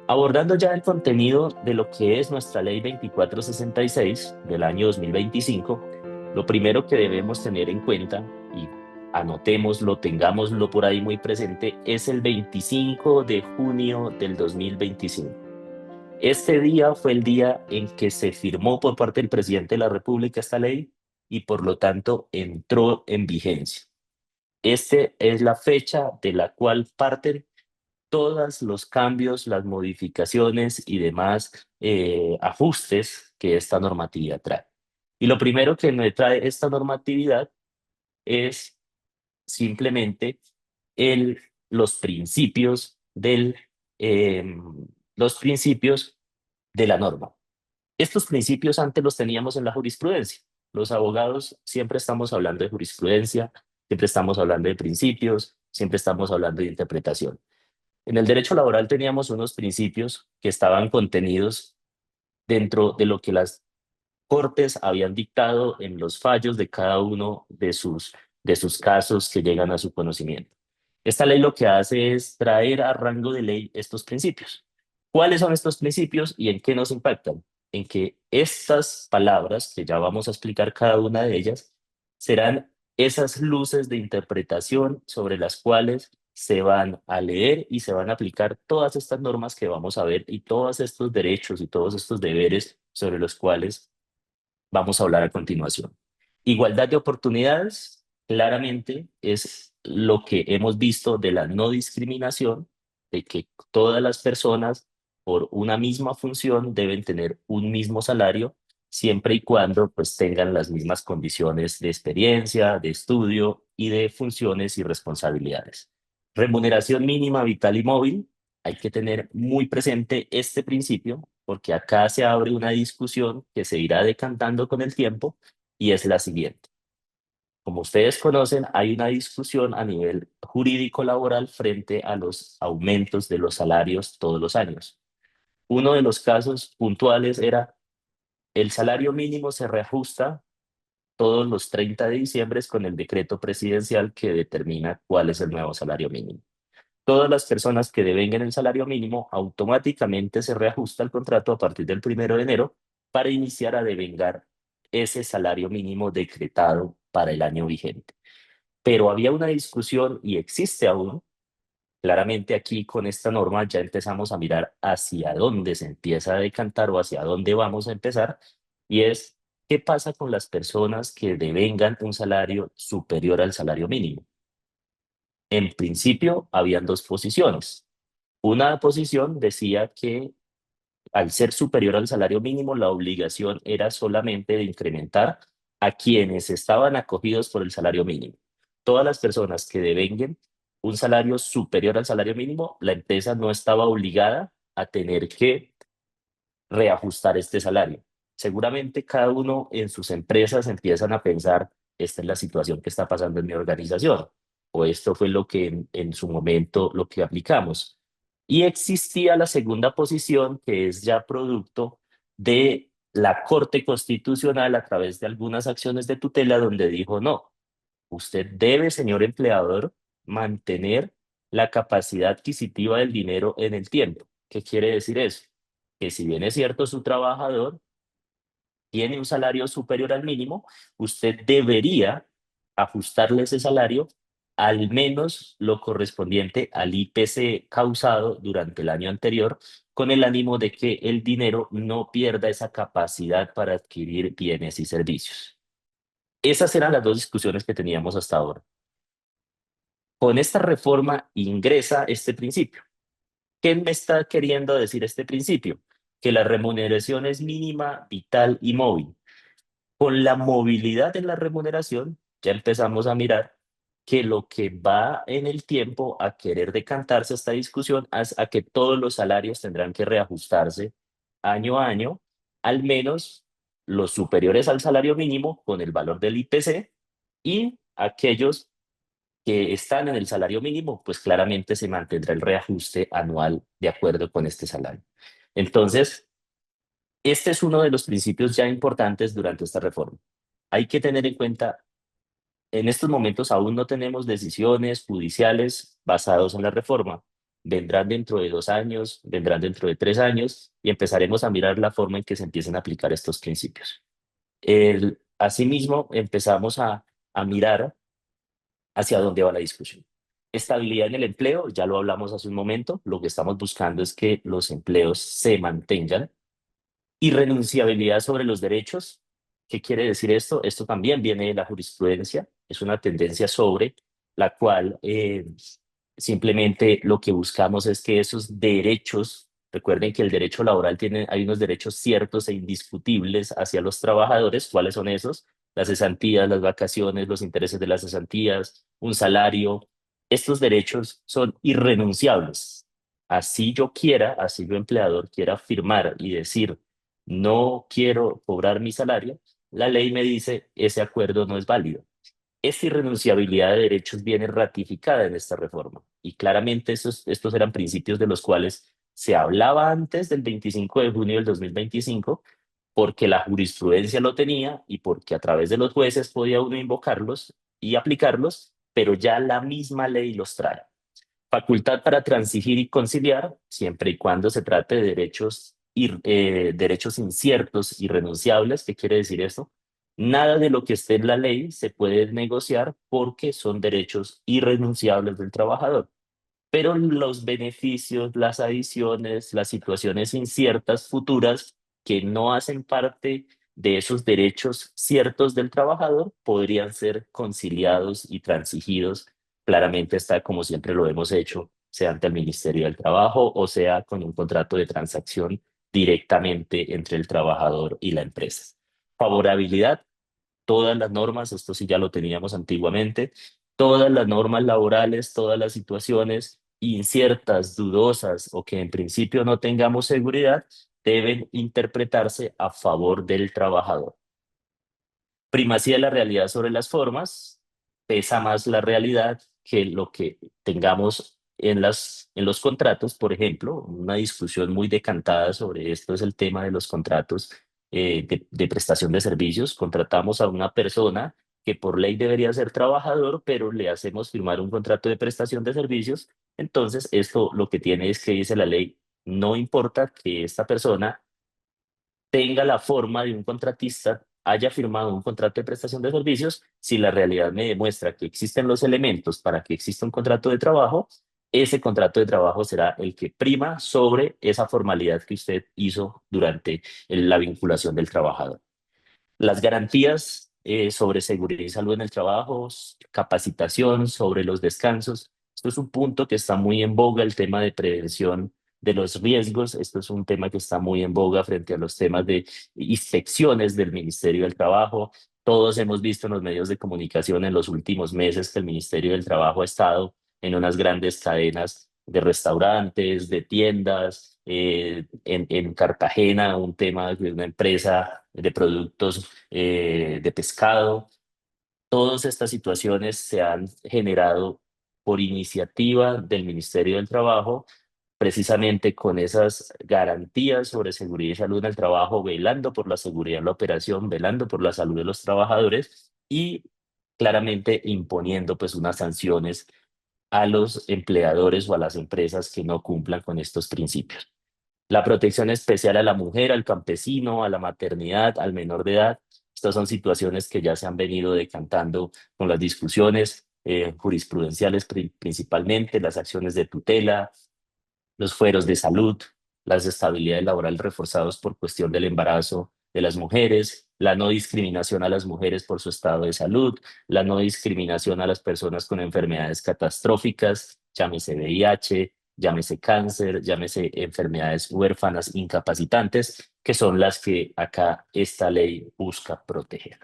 Abordando ya el contenido de lo que es nuestra Ley 2466 del año 2025, lo primero que debemos tener en cuenta, y anotémoslo, tengámoslo por ahí muy presente, es el 25 de junio del 2025. Este día fue el día en que se firmó por parte del presidente de la República esta ley y por lo tanto entró en vigencia. Esta es la fecha de la cual parten todos los cambios, las modificaciones y demás ajustes que esta normatividad trae. Y lo primero que me trae esta normatividad es simplemente el, los principios los principios de la norma. Estos principios antes los teníamos en la jurisprudencia. Los abogados siempre estamos hablando de jurisprudencia, siempre estamos hablando de principios, siempre estamos hablando de interpretación. En el derecho laboral teníamos unos principios que estaban contenidos dentro de lo que las cortes habían dictado en los fallos de cada uno de sus casos que llegan a su conocimiento. Esta ley lo que hace es traer a rango de ley estos principios. ¿Cuáles son estos principios y en qué nos impactan? En que estas palabras, que ya vamos a explicar cada una de ellas, serán esas luces de interpretación sobre las cuales se van a leer y se van a aplicar todas estas normas que vamos a ver y todos estos derechos y todos estos deberes sobre los cuales vamos a hablar a continuación. Igualdad de oportunidades, claramente es lo que hemos visto de la no discriminación, de que todas las personas por una misma función deben tener un mismo salario, siempre y cuando pues tengan las mismas condiciones de experiencia, de estudio y de funciones y responsabilidades. Remuneración mínima vital y móvil, hay que tener muy presente este principio porque acá se abre una discusión que se irá decantando con el tiempo y es la siguiente. Como ustedes conocen, hay una discusión a nivel jurídico laboral frente a los aumentos de los salarios todos los años. Uno de los casos puntuales era el salario mínimo se reajusta todos los 30 de diciembre con el decreto presidencial que determina cuál es el nuevo salario mínimo. Todas las personas que devenguen el salario mínimo automáticamente se reajusta el contrato a partir del 1 de enero para iniciar a devengar ese salario mínimo decretado para el año vigente. Pero había una discusión y existe aún, claramente aquí con esta norma ya empezamos a mirar hacia dónde se empieza a decantar o hacia dónde vamos a empezar, y es qué pasa con las personas que devengan un salario superior al salario mínimo. En principio, habían dos posiciones. Una posición decía que al ser superior al salario mínimo, la obligación era solamente de incrementar a quienes estaban acogidos por el salario mínimo. Todas las personas que devenguen un salario superior al salario mínimo, la empresa no estaba obligada a tener que reajustar este salario. Seguramente cada uno en sus empresas empiezan a pensar, esta es la situación que está pasando en mi organización, o esto fue lo que en su momento lo que aplicamos. Y existía la segunda posición, que es ya producto de la Corte Constitucional a través de algunas acciones de tutela, donde dijo, no, usted debe, señor empleador, mantener la capacidad adquisitiva del dinero en el tiempo. ¿Qué quiere decir eso? Que si bien es cierto su trabajador tiene un salario superior al mínimo, usted debería ajustarle ese salario al menos lo correspondiente al IPC causado durante el año anterior, con el ánimo de que el dinero no pierda esa capacidad para adquirir bienes y servicios. Esas eran las dos discusiones que teníamos hasta ahora. Con esta reforma ingresa este principio. ¿Qué me está queriendo decir este principio? Que la remuneración es mínima, vital y móvil. Con la movilidad en la remuneración, ya empezamos a mirar que lo que va en el tiempo a querer decantarse esta discusión es a que todos los salarios tendrán que reajustarse año a año, al menos los superiores al salario mínimo con el valor del IPC, y aquellos que están en el salario mínimo, pues claramente se mantendrá el reajuste anual de acuerdo con este salario. Entonces, este es uno de los principios ya importantes durante esta reforma. Hay que tener en cuenta, en estos momentos aún no tenemos decisiones judiciales basadas en la reforma, vendrán dentro de 2 años, vendrán dentro de 3 años y empezaremos a mirar la forma en que se empiecen a aplicar estos principios. Asimismo, empezamos a mirar hacia dónde va la discusión. Estabilidad en el empleo, ya lo hablamos hace un momento, lo que estamos buscando es que los empleos se mantengan. Irrenunciabilidad sobre los derechos. ¿Qué quiere decir esto? Esto también viene de la jurisprudencia, es una tendencia sobre la cual simplemente lo que buscamos es que esos derechos, recuerden que el derecho laboral tiene, hay unos derechos ciertos e indiscutibles hacia los trabajadores. ¿Cuáles son esos? Las cesantías, las vacaciones, los intereses de las cesantías, un salario. Estos derechos son irrenunciables. Así yo quiera, así yo empleador quiera firmar y decir, no quiero cobrar mi salario, la ley me dice, ese acuerdo no es válido. Esta irrenunciabilidad de derechos viene ratificada en esta reforma y claramente estos eran principios de los cuales se hablaba antes del 25 de junio del 2025 porque la jurisprudencia lo tenía y porque a través de los jueces podía uno invocarlos y aplicarlos, pero ya la misma ley los trae. Facultad para transigir y conciliar, siempre y cuando se trate de derechos inciertos, irrenunciables. ¿Qué quiere decir esto? Nada de lo que esté en la ley se puede negociar porque son derechos irrenunciables del trabajador. Pero los beneficios, las adiciones, las situaciones inciertas futuras que no hacen parte de esos derechos ciertos del trabajador podrían ser conciliados y transigidos. Claramente está como siempre lo hemos hecho, sea ante el Ministerio del Trabajo o sea con un contrato de transacción directamente entre el trabajador y la empresa. Favorabilidad, todas las normas, esto sí ya lo teníamos antiguamente, todas las normas laborales, todas las situaciones inciertas, dudosas o que en principio no tengamos seguridad, deben interpretarse a favor del trabajador. Primacía de la realidad sobre las formas, pesa más la realidad que lo que tengamos en los contratos. Por ejemplo, una discusión muy decantada sobre esto es el tema de los contratos de prestación de servicios. Contratamos a una persona que por ley debería ser trabajador, pero le hacemos firmar un contrato de prestación de servicios. Entonces, esto lo que tiene es que dice la ley, no importa que esta persona tenga la forma de un contratista, haya firmado un contrato de prestación de servicios, si la realidad me demuestra que existen los elementos para que exista un contrato de trabajo, ese contrato de trabajo será el que prima sobre esa formalidad que usted hizo durante la vinculación del trabajador. Las garantías sobre seguridad y salud en el trabajo, capacitación sobre los descansos. Esto es un punto que está muy en boga, el tema de prevención de los riesgos. Esto es un tema que está muy en boga frente a los temas de inspecciones del Ministerio del Trabajo. Todos hemos visto en los medios de comunicación en los últimos meses que el Ministerio del Trabajo ha estado en unas grandes cadenas de restaurantes, de tiendas, en Cartagena, un tema de una empresa de productos de pescado. Todas estas situaciones se han generado por iniciativa del Ministerio del Trabajo, precisamente con esas garantías sobre seguridad y salud en el trabajo, velando por la seguridad en la operación, velando por la salud de los trabajadores y claramente imponiendo pues unas sanciones a los empleadores o a las empresas que no cumplan con estos principios. La protección especial a la mujer, al campesino, a la maternidad, al menor de edad. Estas son situaciones que ya se han venido decantando con las discusiones jurisprudenciales principalmente, las acciones de tutela, los fueros de salud, las estabilidades laborales reforzados por cuestión del embarazo de las mujeres, la no discriminación a las mujeres por su estado de salud, la no discriminación a las personas con enfermedades catastróficas, llámese VIH, llámese cáncer, llámese enfermedades huérfanas incapacitantes, que son las que acá esta ley busca proteger.